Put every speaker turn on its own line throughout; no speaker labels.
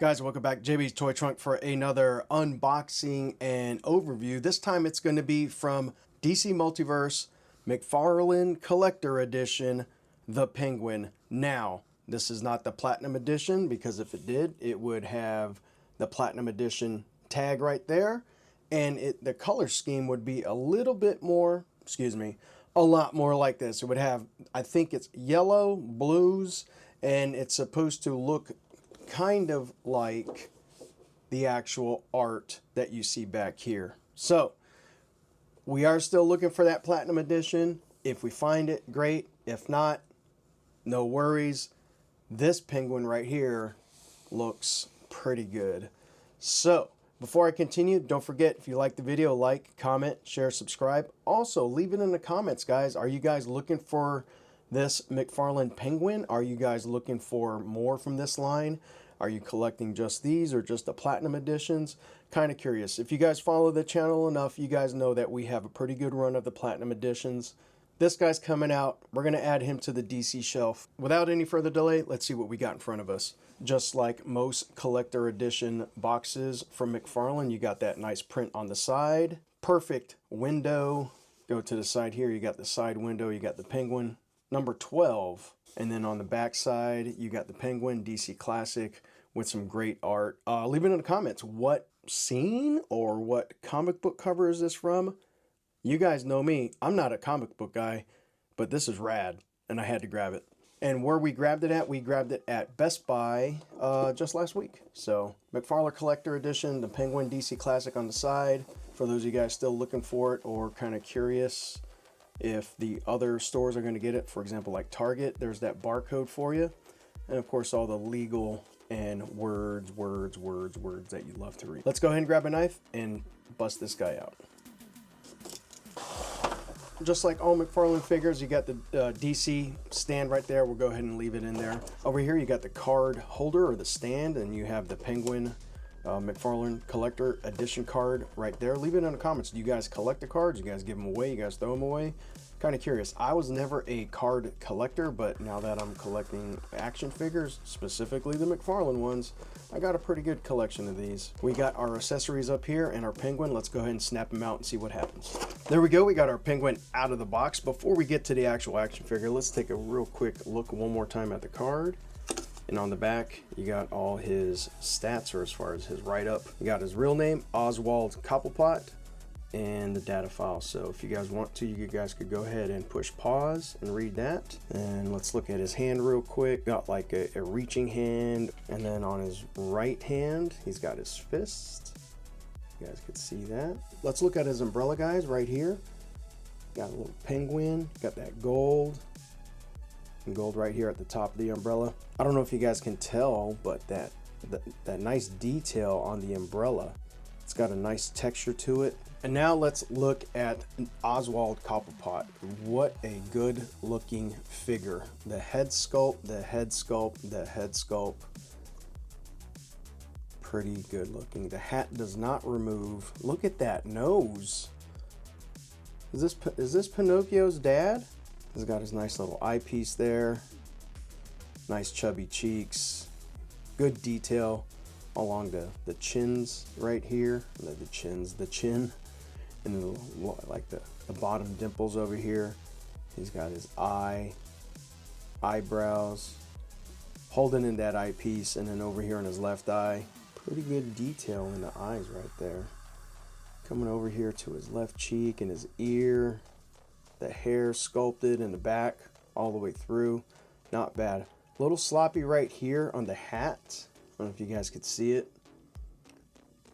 Guys, welcome back. JB's Toy Trunk for another unboxing and overview. This time it's going to be from DC Multiverse, McFarlane Collector Edition, The Penguin. Now, this is not the Platinum Edition, because if it did, it would have the Platinum Edition tag right there. And the color scheme would be a little bit more, a lot more like this. It would have, I think it's yellow, blues, and it's supposed to look kind of like the actual art that you see back here. So we are still looking for that Platinum Edition. If we find it, great. If not, no worries. This penguin right here looks pretty good. So before I continue, don't forget, if you like the video, like, comment, share, subscribe. Also, leave it in the comments, guys. Are you guys looking for this McFarlane penguin? Are you guys looking for more from this line? Are you collecting just these or just the Platinum Editions? Kind of curious. If you guys follow the channel enough, you guys know that we have a pretty good run of the Platinum Editions. This guy's coming out. We're going to add him to the DC shelf. Without any further delay, let's see what we got in front of us. Just like most Collector Edition boxes from McFarlane, you got that nice print on the side. Perfect window. Go to the side here. You got the side window. You got the penguin. Number 12. And then on the back side, you got the penguin, DC Classic, with some great art. Leave it in the comments. What scene or what comic book cover is this from? You guys know me. I'm not a comic book guy, but this is rad, and I had to grab it. And where we grabbed it at, we grabbed it at Best Buy just last week. So McFarlane Collector Edition, the Penguin DC Classic on the side. For those of you guys still looking for it or kind of curious if the other stores are going to get it, for example, like Target, there's that barcode for you. And of course, all the legal and words that you love to read. Let's go ahead and grab a knife and bust this guy out. Just like all McFarlane figures, you got the DC stand right there. We'll go ahead and leave it in there. Over here, you got the card holder or the stand, and you have the Penguin McFarlane Collector Edition card right there. Leave it in the comments. Do you guys collect the cards? You guys give them away? You guys throw them away? Kind of curious. I was never a card collector, but now that I'm collecting action figures, specifically the McFarlane ones, I got a pretty good collection of these. We got our accessories up here and our penguin. Let's go ahead and snap them out and see what happens. There we go. We got our penguin out of the box. Before we get to the actual action figure, let's take a real quick look one more time at the card. And on the back, you got all his stats, or as far as his write-up. You got his real name, Oswald Cobblepot, and the data file. So if you guys want to, you guys could go ahead and push pause and read that. And let's look at his hand real quick. Got like a reaching hand. And then on his right hand, he's got his fist. You guys could see that. Let's look at his umbrella, guys, right here. Got a little penguin, got that gold. And gold right here at the top of the umbrella. I don't know if you guys can tell, but that nice detail on the umbrella, it's got a nice texture to it. And now let's look at Oswald Cobblepot. What a good looking figure. The head sculpt, the head sculpt, the head sculpt. Pretty good looking. The hat does not remove. Look at that nose. Is this Pinocchio's dad? He's got his nice little eyepiece there. Nice chubby cheeks. Good detail along the chins right here. The chin. And then like the bottom dimples over here. He's got his eyebrows. Holding in that eyepiece, and then over here on his left eye. Pretty good detail in the eyes right there. Coming over here to his left cheek and his ear. The hair sculpted in the back all the way through. Not bad. A little sloppy right here on the hat. I don't know if you guys could see it.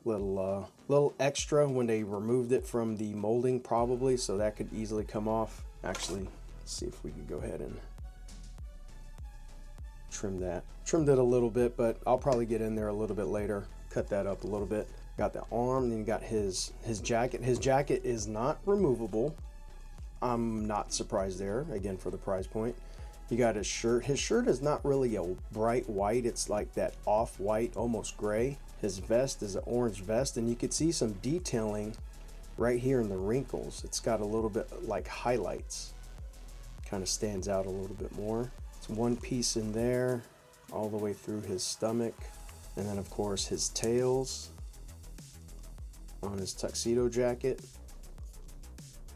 Little extra when they removed it from the molding, probably, so that could easily come off. Actually, let's see if we can go ahead and trim that. Trimmed it a little bit, but I'll probably get in there a little bit later. Cut that up a little bit. Got the arm, then you got his jacket. His jacket is not removable. I'm not surprised there, again, for the price point. You got his shirt. His shirt is not really a bright white. It's like that off-white, almost gray. His vest is an orange vest, and you could see some detailing right here in the wrinkles. It's got a little bit like highlights. Kind of stands out a little bit more. It's one piece in there, all the way through his stomach. And then of course his tails on his tuxedo jacket.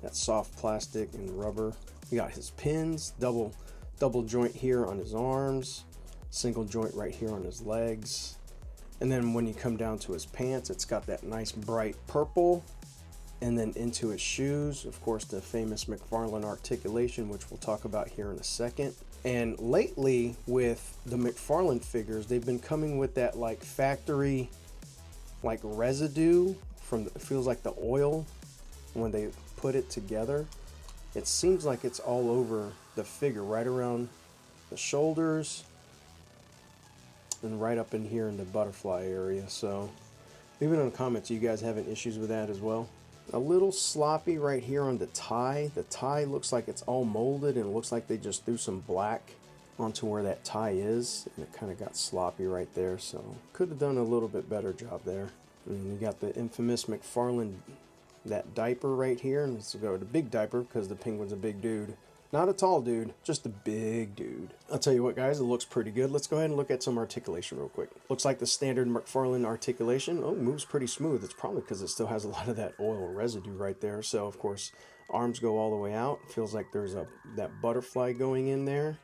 That soft plastic and rubber. You got his pins, double joint here on his arms, single joint right here on his legs. And then when you come down to his pants, it's got that nice bright purple. And then into his shoes, of course, the famous McFarlane Articulation, which we'll talk about here in a second. And lately with the McFarlane figures, they've been coming with that like factory like residue from it feels like the oil when they put it together. It seems like it's all over the figure, right around the shoulders and right up in here in the butterfly area. So leave it in the comments, you guys having issues with that as well. A little sloppy right here on the tie. The tie looks like it's all molded and it looks like they just threw some black onto where that tie is, and it kind of got sloppy right there, so could have done a little bit better job there. And you got the infamous McFarlane, that diaper right here, and let's go to the big diaper because the penguin's a big dude. Not a tall dude, just a big dude. I'll tell you what guys, it looks pretty good. Let's go ahead and look at some articulation real quick. Looks like the standard McFarlane Articulation. Oh, moves pretty smooth. It's probably because it still has a lot of that oil residue right there. So of course, arms go all the way out. Feels like there's that butterfly going in there.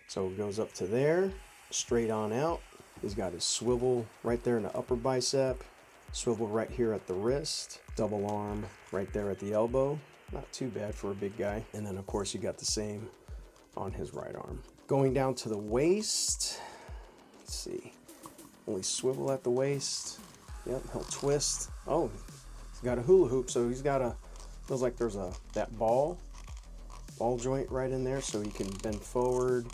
So it goes up to there, straight on out. He's got his swivel right there in the upper bicep, swivel right here at the wrist, double arm right there at the elbow. Not too bad for a big guy. And then of course you got the same on his right arm. Going down to the waist, let's see, only swivel at the waist. Yep, he'll twist. Oh, he's got a hula hoop, so he's got feels like there's that ball joint right in there, so he can bend forward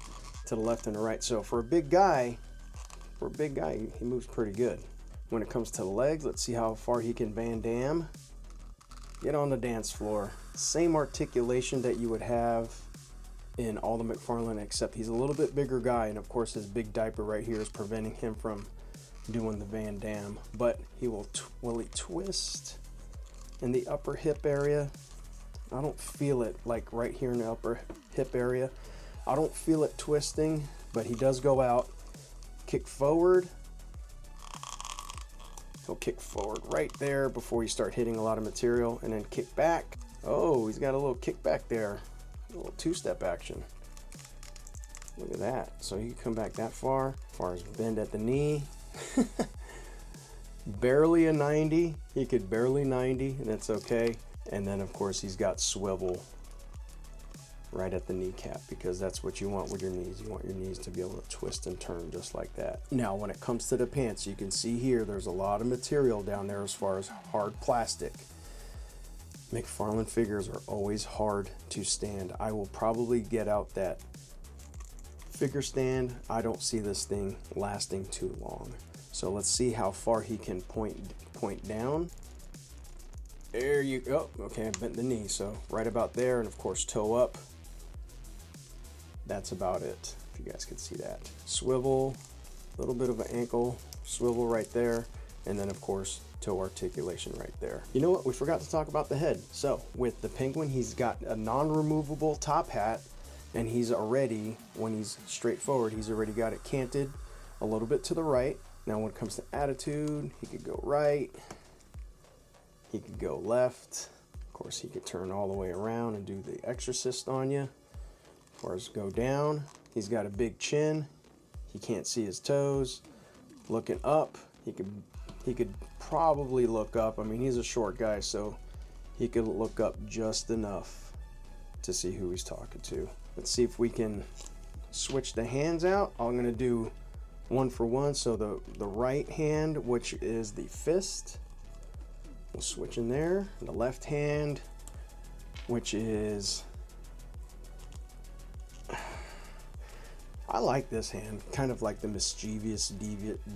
to the left and the right. So for a big guy, he moves pretty good. When it comes to the legs, let's see how far he can Van Damme. Get on the dance floor. Same articulation that you would have in all the McFarlane, except he's a little bit bigger guy, and of course his big diaper right here is preventing him from doing the Van Damme. But he will he twist in the upper hip area? I don't feel it, like right here in the upper hip area. I don't feel it twisting, but he does go out, kick forward. He'll kick forward right there before you start hitting a lot of material, and then kick back. Oh, he's got a little kick back there. A little two-step action. Look at that. So he can come back that far. As far as bend at the knee. Barely a 90. He could barely 90, and that's okay. And then, of course, he's got swivel right at the kneecap, because that's what you want with your knees. You want your knees to be able to twist and turn just like that. Now, when it comes to the pants, you can see here there's a lot of material down there as far as hard plastic. McFarlane figures are always hard to stand. I will probably get out that figure stand. I don't see this thing lasting too long. So let's see how far he can point down. There you go. Okay, I bent the knee, so right about there, and of course toe up. That's about it, if you guys can see that. Swivel, a little bit of an ankle swivel right there, and then of course toe articulation right there. You know what, we forgot to talk about the head. So with the penguin, he's got a non-removable top hat, and he's already, when he's straight forward, he's already got it canted a little bit to the right. Now when it comes to attitude, he could go right, he could go left. Of course, he could turn all the way around and do the exorcist on you. As far as go down, he's got a big chin. He can't see his toes. Looking up, he could probably look up. I mean, he's a short guy, so he could look up just enough to see who he's talking to. Let's see if we can switch the hands out. I'm gonna do one for one. So the right hand, which is the fist, we'll switch in there. And the left hand, which is, I like this hand, kind of like the mischievous,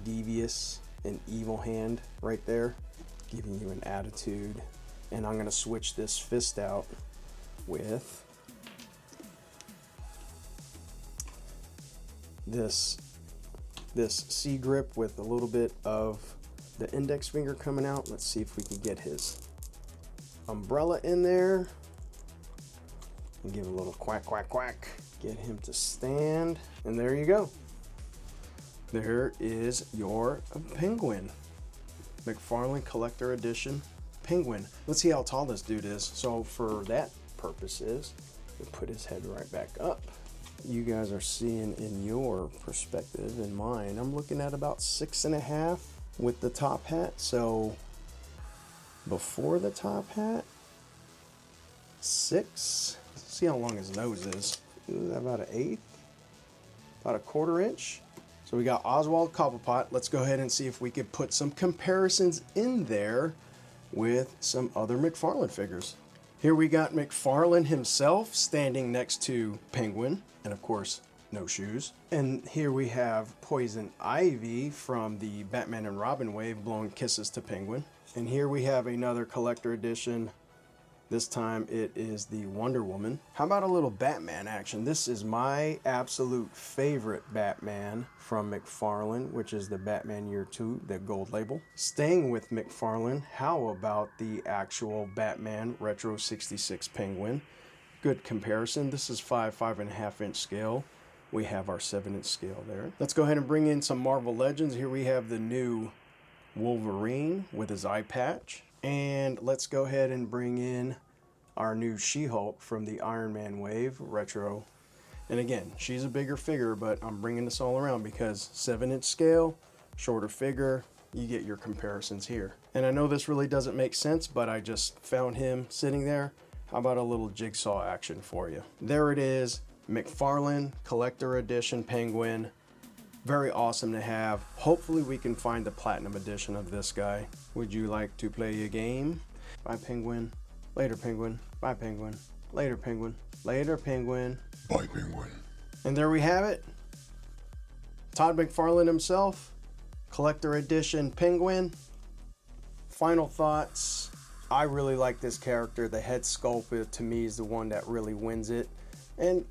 devious, and evil hand right there, giving you an attitude. And I'm gonna switch this fist out with this C grip with a little bit of the index finger coming out. Let's see if we can get his umbrella in there and give a little quack, quack, quack. Get him to stand, and there you go. there is your penguin. McFarlane Collector Edition penguin. Let's see how tall this dude is. So for that purposes, we'll put his head right back up. You guys are seeing in your perspective, in mine, I'm looking at about 6.5 with the top hat. So before the top hat, 6. Let's see how long his nose is. About 1/8, about 1/4 inch. So we got Oswald Cobblepot. Let's go ahead and see if we could put some comparisons in there with some other McFarlane figures. Here we got McFarlane himself standing next to Penguin, and of course, no shoes. And here we have Poison Ivy from the Batman and Robin wave blowing kisses to Penguin. And here we have another collector edition. This time it is the Wonder Woman. How about a little Batman action? This is my absolute favorite Batman from McFarlane, which is the Batman Year 2, the gold label. Staying with McFarlane, how about the actual Batman Retro 66 Penguin? Good comparison. This is 5.5 inch scale. We have our 7-inch scale there. Let's go ahead and bring in some Marvel Legends. Here we have the new Wolverine with his eye patch. And let's go ahead and bring in our new She-Hulk from the Iron Man wave retro. And again, she's a bigger figure, but I'm bringing this all around because 7-inch scale, shorter figure, you get your comparisons here. And I know this really doesn't make sense, but I just found him sitting there. How about a little jigsaw action for you? There it is, McFarlane Collector Edition Penguin. Very awesome to have. Hopefully we can find the platinum edition of this guy. Would you like to play a game? Bye Penguin. Later Penguin. Bye Penguin. Later Penguin. Later Penguin.
Bye Penguin.
And there we have it. Todd McFarlane himself. Collector Edition Penguin. Final thoughts. I really like this character. The head sculpt to me is the one that really wins it. And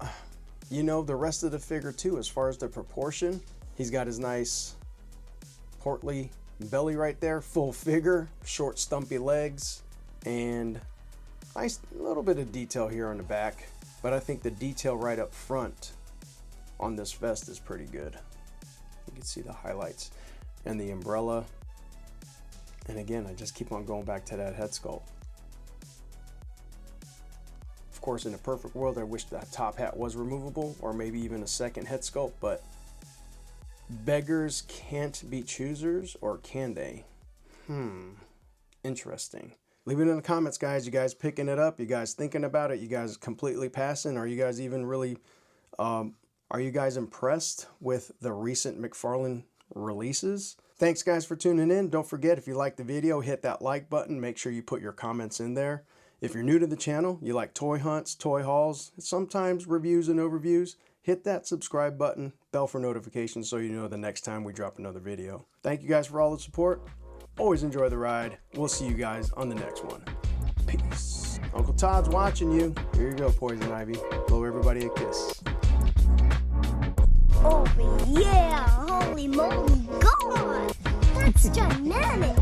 you know, the rest of the figure too, as far as the proportion. He's got his nice portly belly right there, full figure, short stumpy legs, and nice little bit of detail here on the back. But I think the detail right up front on this vest is pretty good. You can see the highlights and the umbrella. And again, I just keep on going back to that head sculpt. Of course, in a perfect world, I wish that top hat was removable, or maybe even a second head sculpt, but beggars can't be choosers, or can they? Interesting. Leave it in the comments, guys. You guys picking it up? You guys thinking about it? You guys completely passing? Are you guys even really, are you guys impressed with the recent McFarlane releases? Thanks, guys, for tuning in. Don't forget, if you like the video, hit that like button. Make sure you put your comments in there. If you're new to the channel, you like toy hunts, toy hauls, sometimes reviews and overviews, hit that subscribe button, bell for notifications so you know the next time we drop another video. Thank you guys for all the support. Always enjoy the ride. We'll see you guys on the next one. Peace. Uncle Todd's watching you. Here you go, Poison Ivy. Blow everybody a kiss.
Oh yeah, holy moly, God! That's gigantic!